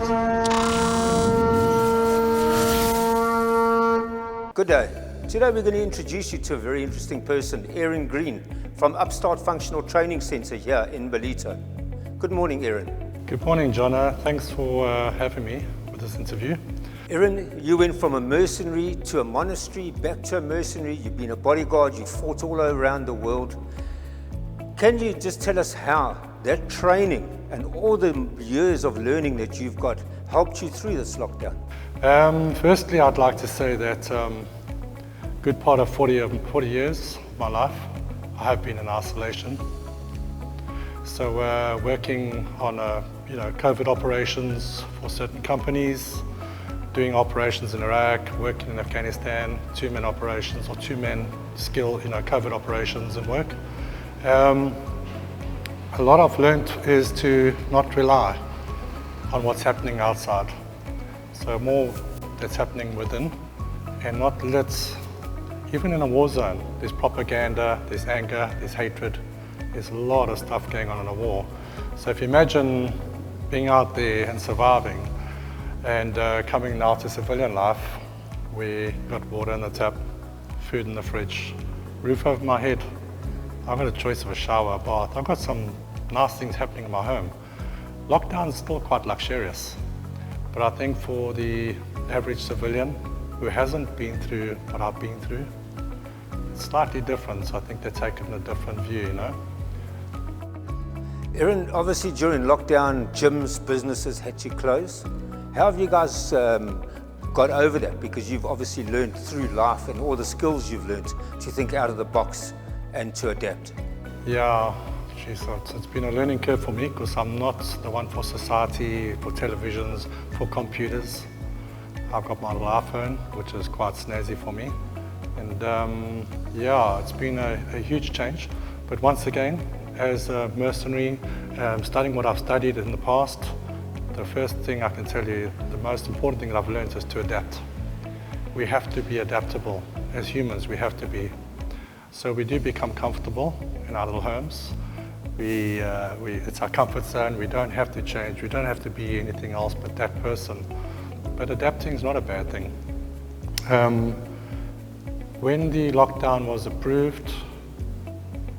Good day. Today we're going to introduce you to a very interesting person, Aaron Green, from Upstart Functional Training Centre here in Ballito. Good morning, Aaron. Good morning, Jonna. Thanks for having me with this interview. Aaron, you went from a mercenary to a monastery, back to a mercenary. You've been a bodyguard, you've fought all around the world. Can you just tell us how that training and all the years of learning that you've got helped you through this lockdown? Firstly, I'd like to say that good part of 40 years of my life, I have been in isolation. So working on COVID operations for certain companies, doing operations in Iraq, working in Afghanistan, two-man operations or two-man skill, COVID operations and work. A lot I've learned is to not rely on what's happening outside. So more that's happening within, and not let, even in a war zone, there's propaganda, there's anger, there's hatred, there's a lot of stuff going on in a war. So if you imagine being out there and surviving and coming now to civilian life, we got water in the tap, food in the fridge, roof over my head. I've got a choice of a shower, a bath. I've got some nice things happening in my home. Lockdown is still quite luxurious. But I think for the average civilian who hasn't been through what I've been through, it's slightly different. So I think they're taking a different view, Aaron, obviously during lockdown, gyms, businesses had to close. How have you guys got over that? Because you've obviously learned through life and all the skills you've learned to think out of the box and to adapt. Yeah. It's been a learning curve for me because I'm not the one for society, for televisions, for computers. I've got my little iPhone, which is quite snazzy for me. And it's been a huge change. But once again, as a mercenary, studying what I've studied in the past, the first thing I can tell you, the most important thing that I've learned is to adapt. We have to be adaptable. As humans, we have to be. So we do become comfortable in our little homes. It's our comfort zone. We don't have to change. We don't have to be anything else but that person. But adapting is not a bad thing. When the lockdown was approved,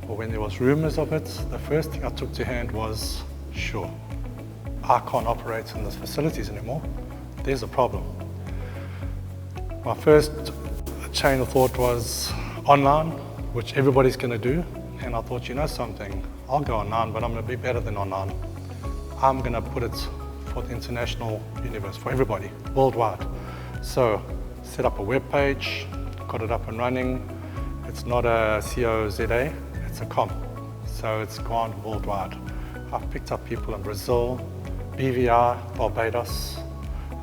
or when there was rumors of it, the first thing I took to hand was, sure, I can't operate in these facilities anymore. There's a problem. My first chain of thought was online, which everybody's going to do. And I thought, something, I'll go online, but I'm going to be better than online. I'm going to put it for the international universe, for everybody, worldwide. So, set up a web page, got it up and running. It's not a COZA, it's a com. So it's gone worldwide. I've picked up people in Brazil, BVI, Barbados.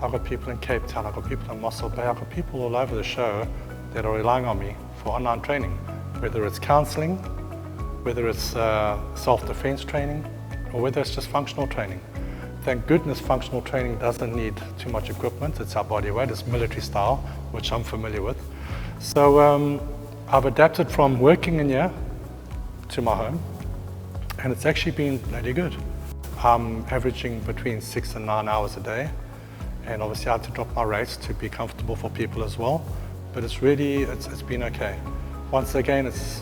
I've got people in Cape Town, I've got people in Mossel Bay, I've got people all over the show that are relying on me for online training, whether it's counseling, whether it's self-defense training, or whether it's just functional training. Thank goodness functional training doesn't need too much equipment. It's our body weight, it's military style, which I'm familiar with. So I've adapted from working in here to my home, and it's actually been bloody good. I'm averaging between 6 and 9 hours a day, and obviously I had to drop my rates to be comfortable for people as well, but it's been okay. Once again, it's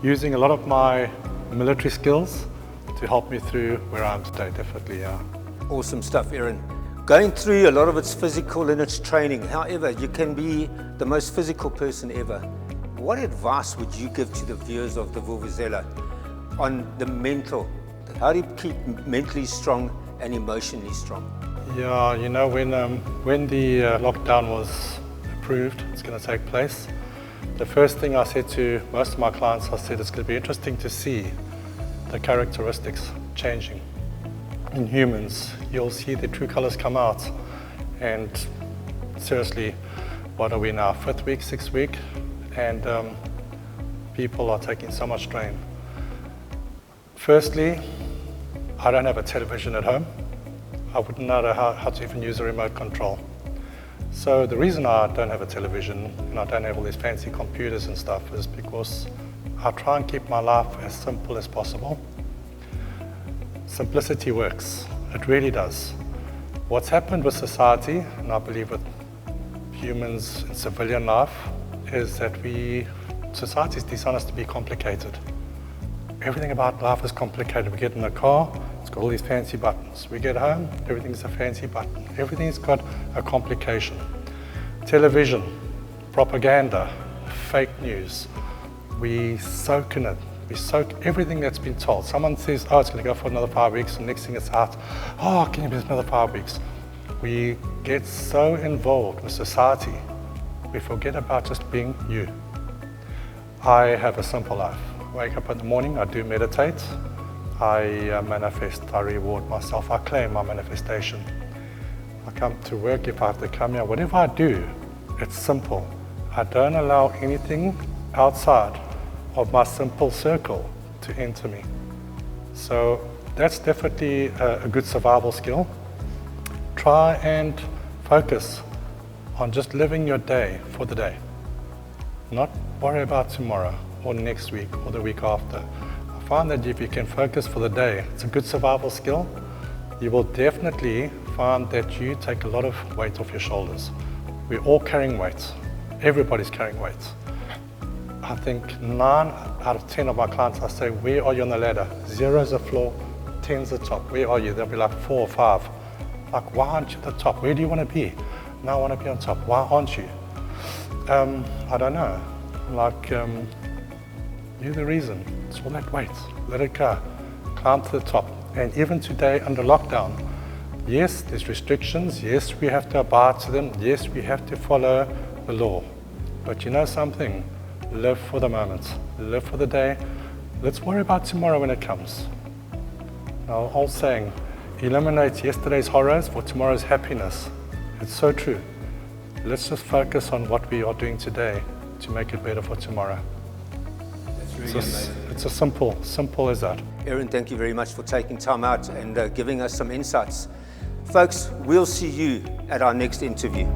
using a lot of my military skills to help me through where I am today, definitely, yeah. Awesome stuff, Aaron. Going through a lot of it's physical in its training. However, you can be the most physical person ever. What advice would you give to the viewers of the Vuvuzela on the mental? How do you keep mentally strong and emotionally strong? Yeah, when the lockdown was approved, it's going to take place. The first thing I said to most of my clients, I said it's going to be interesting to see the characteristics changing. In humans, you'll see the true colors come out. And seriously, what are we now, 5th week, 6th week? And people are taking so much strain. Firstly, I don't have a television at home. I wouldn't know how to even use a remote control. So the reason I don't have a television and I don't have all these fancy computers and stuff is because I try and keep my life as simple as possible. Simplicity works, it really does. What's happened with society, and I believe with humans in civilian life, is that society is designed us to be complicated. Everything about life is complicated. We get in a car, it's got all these fancy buttons. We get home, everything's a fancy button. Everything's got a complication. Television, propaganda, fake news. We soak in it. We soak everything that's been told. Someone says, oh, it's going to go for another 5 weeks, and next thing it's out, oh, can you be another 5 weeks? We get so involved with society, we forget about just being you. I have a simple life. I wake up in the morning, I do meditate, I manifest, I reward myself, I claim my manifestation. I come to work if I have to come here, whatever I do, it's simple. I don't allow anything outside of my simple circle to enter me. So that's definitely a good survival skill. Try and focus on just living your day for the day. Not worry about tomorrow or next week or the week after. I find that if you can focus for the day, it's a good survival skill. You will definitely find that you take a lot of weight off your shoulders. We're all carrying weight. Everybody's carrying weight. I think 9 out of 10 of my clients, I say, where are you on the ladder? 0 is the floor, 10 is the top. Where are you? They'll be like 4 or 5. Like, why aren't you at the top? Where do you want to be? No, I want to be on top. Why aren't you? I don't know. Like, you're the reason. It's all that weight. Let it go. Climb to the top. And even today under lockdown, yes, there's restrictions. Yes, we have to abide to them. Yes, we have to follow the law. But you know something? Live for the moment. Live for the day. Let's worry about tomorrow when it comes. Now, old saying, eliminate yesterday's horrors for tomorrow's happiness. It's so true. Let's just focus on what we are doing today to make it better for tomorrow. That's really amazing. It's as simple as that. Aaron, thank you very much for taking time out and giving us some insights. Folks, we'll see you at our next interview.